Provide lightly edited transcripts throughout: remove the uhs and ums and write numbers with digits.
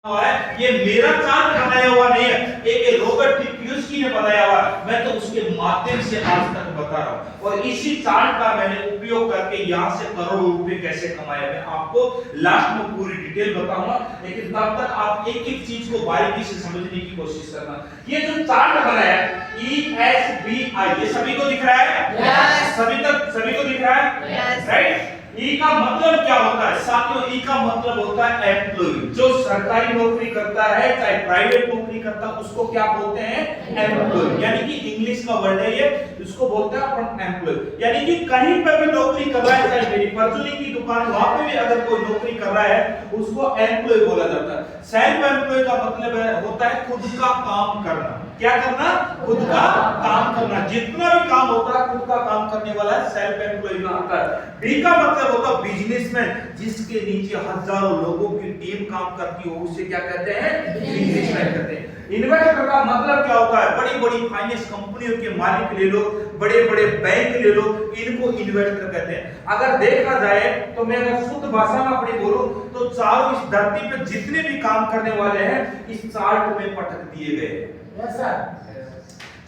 हुआ है, ये मेरा चार्ट बनाया हुआ नहीं है, एक रॉबर्ट कियोसाकी ने बनाया हुआ है। मैं तो उसके माध्यम से आज तक बता रहा हूं और इसी चार्ट का मैंने उपयोग करके यहां से करोड़ों रुपए कैसे कमाए मैं आपको लास्ट में पूरी डिटेल बताऊंगा। लेकिन तब तक आप एक एक चीज को बारीकी से समझने की कोशिश करना। ये जो चार्ट बनाया है ESBI, ये सभी को दिख रहा है? Yes. सभी को दिख रहा है? Yes. राइट? ई का मतलब क्या होता है साथियों? ई का मतलब होता है एम्प्लॉय। जो सरकारी नौकरी करता है चाहे प्राइवेट नौकरी करता है उसको क्या बोलते हैं? एम्प्लॉय। यानी कि इंग्लिश का वर्ड है ये, इसको बोलते हैं अपन एम्प्लॉय। यानी कि कहीं पे भी नौकरी कर रहा है, चाहे मेरी परचूनी की दुकान वहां पे भी अगर कोई नौकरी कर रहा है उसको एम्प्लॉय बोला जाता है। सेल्फ एम्प्लॉय का मतलब होता है खुद का काम करना। क्या करना? खुद का काम करना। जितना भी काम होता है खुद का काम करने वाला है सेल्फ एम्प्लॉय में आता है। बी का मतलब होता है बिजनेसमैन, जिसके नीचे हजारों लोगों की टीम काम करती हो उसे क्या कहते हैं? बिजनेसमैन कहते हैं। इन्वेस्टर का मतलब क्या होता है? बड़ी बड़ी फाइनेंस कंपनियों के मालिक ले लो, बड़े बड़े बैंक ले लो, इनको इन्वेस्टर कहते हैं। अगर देखा जाए तो मैं अगर शुद्ध भाषा में अपनी बोलूं तो चारों इस धरती पे जितने भी काम करने वाले हैं इस चार्ट में पटक दिए गए हैं।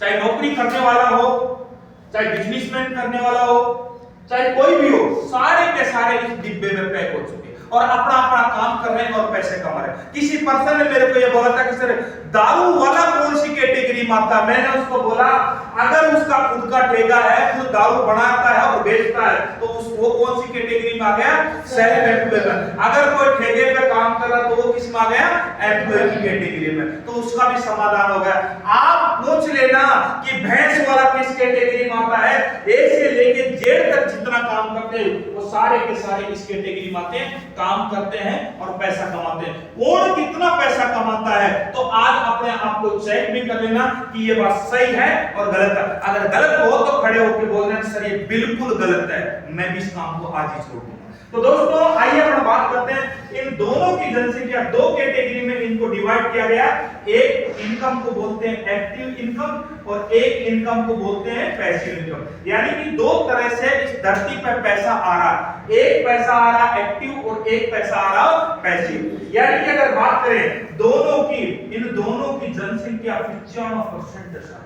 चाहे नौकरी करने वाला हो, चाहे बिजनेसमैन करने वाला हो, चाहे कोई भी हो, सारे के सारे इस डिब्बे में पैक हो चुके हैं और अपना अपना काम कर रहे हैं और पैसे कमा रहे हैं। किसी पर्सन ने मेरे को ये बोला था कि सर दारू वाला कौन सी कैटेगरी में आता है? मैंने उसको बोला अगर उसका खुद का ठेका है, जो दारू बनाता है और बेचता है तो वो कौन सी कैटेगरी में आ गया? सेल्फ एम्प्लॉय में। अगर कोई ठेके पे काम कर रहा तो वो किस में आ गया? एम्प्लॉय की कैटेगरी में। तो उसका भी समाधान हो गया। आप पूछ लेना कि भैंस वाला किस कैटेगरी में आता है? ए से लेके जेड तक जितना काम करते हैं वो सारे के सारे इस कैटेगरी में आते हैं, काम करते हैं और पैसा कमाते हैं। कौन कितना पैसा कमाता है तो आज अपने आप को चेक भी कर लेना कि ये बात सही है और गलत है। अगर गलत हो तो खड़े होकर बोलना सर ये बिल्कुल गलत है, मैं भी इस काम को आज ही छोड़ दूंगा। तो दोस्तों आइए अपन बात करते हैं इन दोनों की जनसंख्या दो कैटेगरी में इनको डिवाइड किया गया। एक इनकम को बोलते हैं एक्टिव इनकम और एक इनकम को बोलते हैं पैसिव इनकम। यानी कि दो तरह से इस धरती पर पैसा आ रहा है, एक पैसा आ रहा एक्टिव और एक पैसा आ रहा पैसिव। यानी कि अगर बात करें दोनों की, इन दोनों की जनसंख्या 95% है।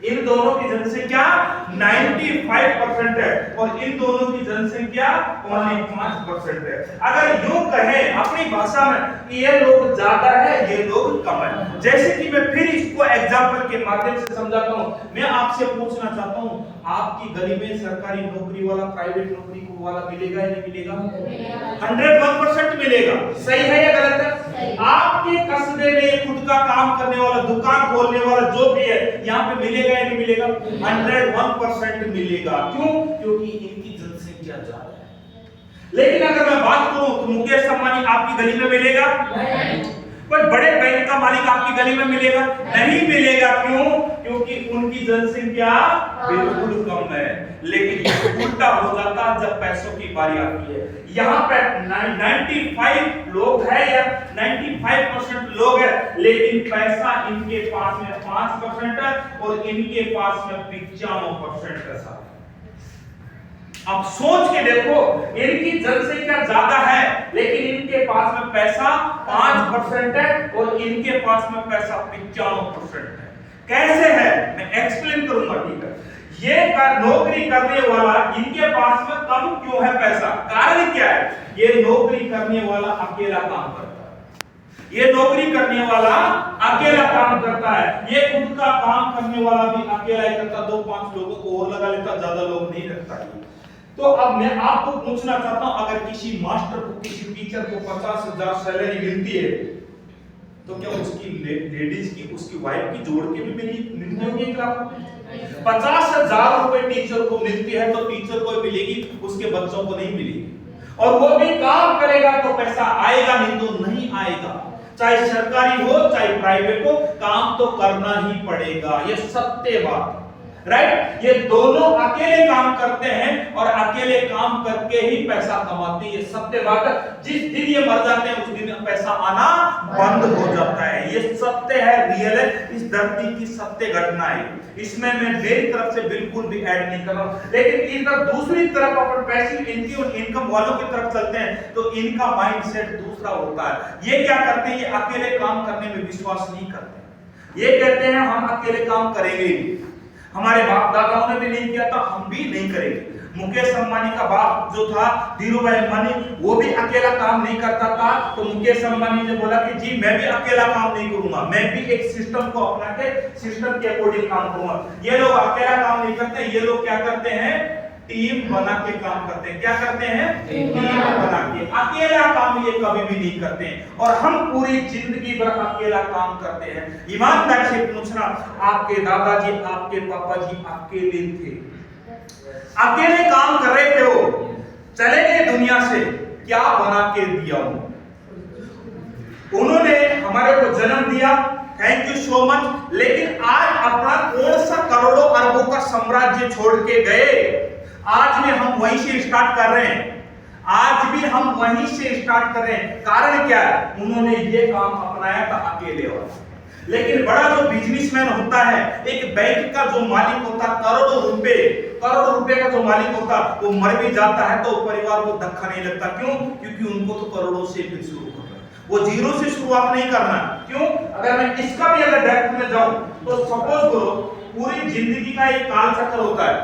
इन दोनों की जनसंख्या 95% है और इन दोनों की जनसंख्या ओनली 5% है। अगर यूं कहें अपनी भाषा में ये लोग ज्यादा है ये लोग कम है। जैसे कि मैं फिर इसको एग्जांपल के माध्यम से समझाता हूं। मैं आपसे पूछना चाहता हूं आपकी गली में सरकारी नौकरी वाला प्राइवेट नौकरी वाला मिलेगा या नहीं मिलेगा? 101% मिलेगा। सही है या गलत है? आपके कस्बे में खुद का काम करने वाला, दुकान खोलने वाला जो भी है यहाँ पे मिलेगा या नहीं मिलेगा? 101% मिलेगा। क्यों? क्योंकि इनकी जनसंख्या ज्यादा है। लेकिन अगर मैं बात करूं तो मुकेश अंबानी आपकी गली में मिलेगा? नहीं। कोई बड़े बैंक का मालिक आपकी गली में मिलेगा? नहीं मिलेगा। क्यों? क्योंकि उनकी जनसंख्या बिल्कुल कम है। लेकिन उल्टा हो जाता जब पैसों की बारी आती है। यहाँ पे 95 लोग हैं या 95% लोग हैं, लेकिन पैसा इनके पास में 5% है और इनके पास में 95% है। अब सोच के देखो इनकी जनसंख्या ज्यादा है लेकिन इनके पास में पैसा 5% है और इनके पास में पैसा 95% है। कैसे है मैं एक्सप्लेन करूंगा, ठीक है? ये नौकरी करने वाला इनके पास में कम क्यों है पैसा? कारण क्या है? ये नौकरी करने वाला अकेला काम करता है। ये नौकरी करने वाला अकेला काम करता है। ये खुद का काम करने वाला भी अकेला ही करता, 2-5 लोगों को और लगा लेता, ज्यादा लोग नहीं रखता। तो अब मैं आपको पूछना चाहता हूं अगर किसी मास्टर को, किसी टीचर को 50,000 सैलरी मिलती है तो क्या उसकी लेडीज की, उसकी वाइफ की जोड़ के भी मिलती होगी? 50,000 रुपए टीचर को मिलती है तो टीचर को मिलेगी, उसके बच्चों को नहीं मिलेगी। और वो भी काम करेगा तो पैसा आएगा, नहीं तो नहीं आएगा। चाहे सरकारी हो चाहे प्राइवेट हो, काम तो करना ही पड़ेगा, ये सत्य बात। राइट। ये दोनों अकेले काम करते हैं और अकेले काम करके ही पैसा कमाते हैं। ये सत्य बात है। जिस दिन ये मर जाते हैं उस दिन पैसा आना बंद हो जाता है। ये सत्य है, रियल है, इस धरती की सत्य घटना है। इसमें मैं मेरी तरफ से बिल्कुल भी ऐड नहीं कर रहा हूं। लेकिन इधर दूसरी तरफ अपन पैसिव इनकम वालों की तरफ चलते हैं तो इनका माइंडसेट दूसरा होता है। ये क्या करते हैं, ये अकेले काम करने में विश्वास नहीं करते। ये कहते हैं हम अकेले काम करेंगे ही, हमारे बाप दादाओं ने भी नहीं किया था, हम भी नहीं करेंगे। मुकेश अंबानी का बाप जो था धीरूभाई अंबानी, वो भी अकेला काम नहीं करता था। तो मुकेश अंबानी ने बोला कि जी मैं भी अकेला काम नहीं करूंगा, मैं भी एक सिस्टम को अपना के सिस्टम के अकॉर्डिंग काम करूंगा। ये लोग अकेला काम नहीं करते, ये लोग क्या करते हैं, टीम बना के काम करते हैं। क्या करते हैं, टीम बना के। अकेला काम ये कभी भी नहीं करते हैं। और हम पूरी जिंदगी भर अकेला काम करते हैं। ईमानदारी से पूछना, आपके दादाजी, आपके पापा जी अकेले थे, अकेले काम कर रहे थे, वो चले गए दुनिया से, क्या बना के दिया उन्होंने, हमारे को जन्म दिया, थैंक यू सो मच। लेकिन आज अपना कौन सा करोड़ों अरबों का साम्राज्य छोड़ के गए, आज भी हम वहीं से स्टार्ट कर रहे हैं। आज भी हम वहीं से स्टार्ट कर रहे हैं। कारण क्या है, उन्होंने ये काम अपनाया था अकेले। और लेकिन बड़ा जो बिजनेसमैन होता है, एक बैंक का जो मालिक होता, करोड़ों रुपए का जो मालिक होता, वो मर भी जाता है तो परिवार को धक्का नहीं लगता। क्यों? क्योंकि उनको तो करोड़ों से फिर शुरू करना है, वो जीरो से शुरुआत नहीं करना। क्यों? अगर मैं इसका भी अगर डेप्थ में जाऊं तो सपोज करो पूरी जिंदगी का एक काल चक्र होता है।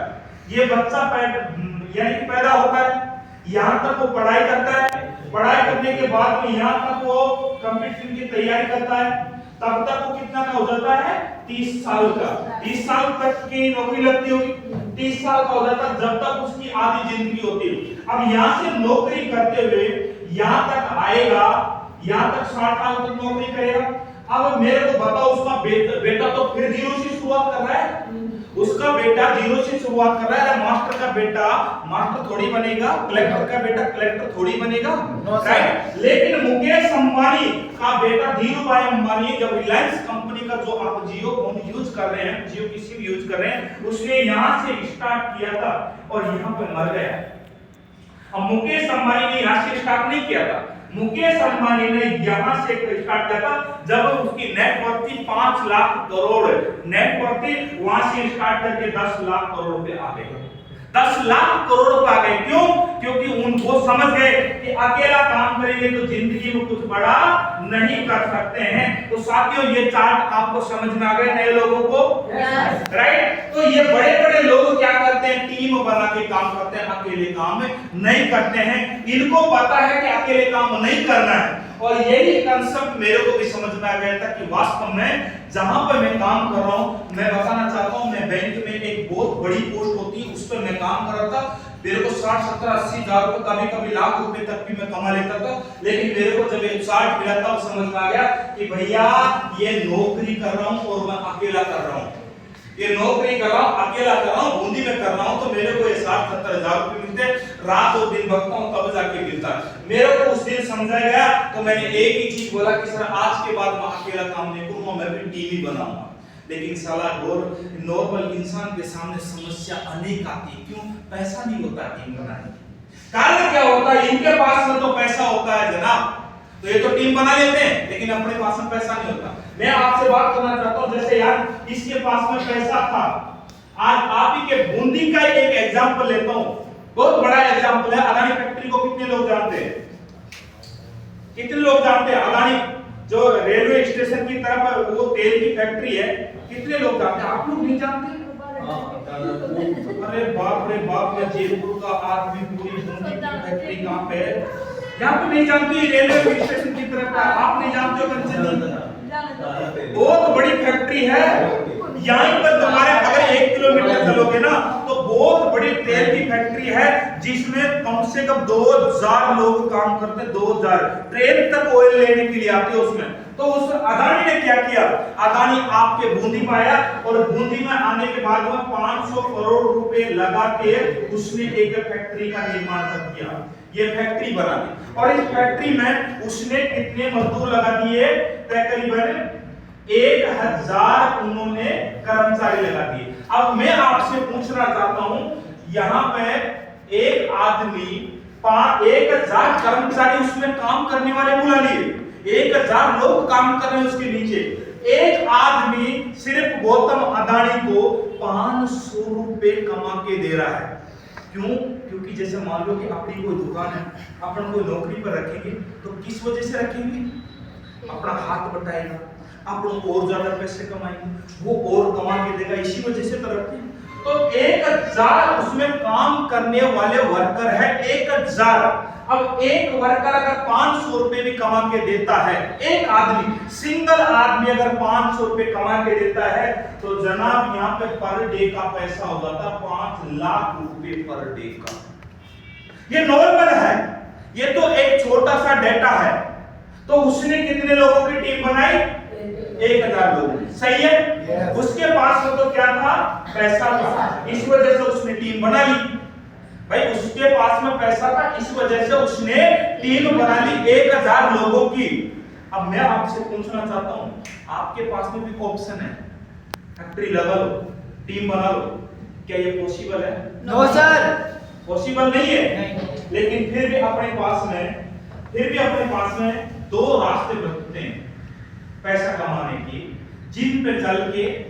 ये बच्चा पैदा होता है, यहाँ तक वो पढ़ाई करता है, पढ़ाई करने के बाद में यहाँ तक वो कंपटीशन की तैयारी करता है, तब तक वो कितना का हो जाता है, 30 साल का। 30 साल तक की नौकरी लगती होगी, 30 साल का हो जाता है, जब तक उसकी आधी जिंदगी होती है। अब यहाँ से नौकरी करते हुए यहाँ तक आएगा, यहाँ तक 60 साल तक नौकरी करेगा। अब मेरे को बताओ, उसका बेटा तो फिर जीरो से शुरुआत कर रहा है, उसका बेटा जीरो से शुरुआत कर रहा है। मास्टर का बेटा मास्टर थोड़ी बनेगा, कलेक्टर का बेटा कलेक्टर थोड़ी बनेगा, राइट। लेकिन मुकेश अंबानी का बेटा धीरूभाई अंबानी जब रिलायंस कंपनी का जो आप जियो फोन यूज कर रहे हैं, जियो की सिम यूज कर रहे हैं, उसने यहां से स्टार्ट किया था और यहां पे मर गया। अब मुकेश अंबानी ने यहां से स्टार्ट नहीं किया था, मुकेश अंबानी ने यहां से स्टार्ट किया था जब उसकी net worth 5 lakh crore, net worth वहां से स्टार्ट करके 10 लाख करोड़ पे आ गए। 10 लाख करोड़ पे आ गए। क्यों? क्योंकि उनको समझ गए कि अकेला काम करेंगे तो जिंदगी में कुछ बड़ा नहीं कर सकते हैं। तो साथियों, ये चार्ट आपको समझ में आ गए नए लोगों को, राइट। तो ये बड़े बड़े लोग क्या करते हैं, टीम बना के काम करते हैं, अकेले काम नहीं करते हैं। इनको पता है कि अकेले काम नहीं करना है। और यही कंसेप्ट मेरे को भी समझ में आ गया था कि वास्तव में जहां पर मैं काम कर रहा हूं, मैं बताना चाहता हूं, मैं बैंक में एक बहुत बड़ी पोस्ट होती है उस पर मैं काम कर रहा था। मेरे को 60, 70, 80 हजार रुपए, कभी कभी लाख रुपए तक भी मैं कमा लेता था। लेकिन मेरे को जब 60 मिला था, समझ में आ गया कि भैया ये नौकरी कर रहा हूं और मैं अकेला कर रहा हूं, ये नौकरी कर रहा हूं, अकेला कर रहा हूं, बूंदी में कर रहा हूं, तो मेरे को ये 60, 70 हजार रुपए मिलते, रात और दिन भगता हूं तब जाके मिलता। मेरे को उस दिन समझाया गया तो मैंने एक ही चीज बोला कि सर आज के बाद मैं अकेला काम नहीं करूंगा, मैं भी टीम ही बनाऊंगा। लेकिन साला नॉर्मल इंसान के सामने समस्या अनेक आती है। क्यों? पैसा नहीं होता टीम बनाने की। कारण क्या होता है, इनके पास में तो पैसा होता है जनाब, तो ये तो टीम बना लेते हैं, लेकिन अपने पास में पैसा नहीं होता। मैं आपसे बात करना चाहता हूं, जैसे यार इसके पास में पैसा था, आज आप ही के बूंदी का एक एग्जांपल लेता हूं, बहुत बड़ा एग्जांपल है। अदानी फैक्ट्री को कितने लोग जानते हैं, कितने लोग जानते हैं? अदानी जो रेलवे स्टेशन की तरफ वो तेल की फैक्ट्री है, कितने लोग जानते हैं? आप लोग नहीं जानते? अरे बाप रे बाप, मैं जयपुर का आदमी पूरी बूंदी की फैक्ट्री कहां पे है, यहाँ पे नहीं जानती। रेलवे स्टेशन की तरफ का आप नहीं जानते हो, बहुत बड़ी फैक्ट्री है। यहीं पर तुम्हारे अगर 1 किलोमीटर चलोगे ना तो बहुत बड़ी तेल की फैक्ट्री है, जिसमें कम से कम 2000 लोग काम करते हैं। 2000 ट्रेन तक ऑयल लेने के लिए आते हैं उसमें। तो उस अदानी ने क्या किया, अदानी आपके बूंदी में आया और बूंदी में आने के बाद में 500 करोड़ रुपए लगा के उसने एक फैक्ट्री का निर्माण कर दिया, ये फैक्ट्री बना दी। और इस फैक्ट्री में उसने कितने मजदूर लगा दिए, तकरीबन 1000 उन्होंने कर्मचारी लगा दिए। अब मैं आपसे पूछना चाहता हूं, यहां पे एक आदमी 1000 कर्मचारी उसमें काम करने वाले बुला लिए, 1000 लोग काम कर रहे हैं उसके नीचे, एक आदमी सिर्फ गौतम अदानी को 500 रुपए कमा के दे रहा है। क्यों? क्योंकि जैसे मान लो कि अपनी कोई दुकान है, अपन कोई नौकरी पर रखेंगे तो किस वजह से रखेंगे? अपना हाथ बटाएगा, अपन और ज्यादा पैसे कमाएंगे, वो और कमा के देगा, इसी वजह से तो रखते हैं। तो 1000 उसमें काम करने वाले वर्कर है, 1000। अब एक वर्कर अगर 500 रुपए भी कमा के देता है, एक आदमी, सिंगल आदमी अगर 500 रुपए कमा के देता है, तो जनाब यहाँ पे पर डे का पैसा हो जाता 5 लाख रुपए पर डे का। ये नॉर्मल है, ये तो एक छोटा सा डेटा है। तो उसने कितने लोगों की टीम बनाई? 1000 लोग, सही है। yes. उसके पास में तो क्या था? पैसा था, इस वजह से उसने टीम बना ली। भाई उसके पास में पैसा था, इस वजह से उसने टीम बना ली 1000 लोगों की। अब मैं आपसे पूछना चाहता हूं, आपके पास में भी ऑप्शन है, फैक्ट्री लगा लो, टीम बना लो, क्या ये पॉसिबल है? नो सर, पॉसिबल नहीं है। लेकिन फिर भी अपने पास में 2 रास्ते बचते हैं पैसा कमाने की, जिन पे चल के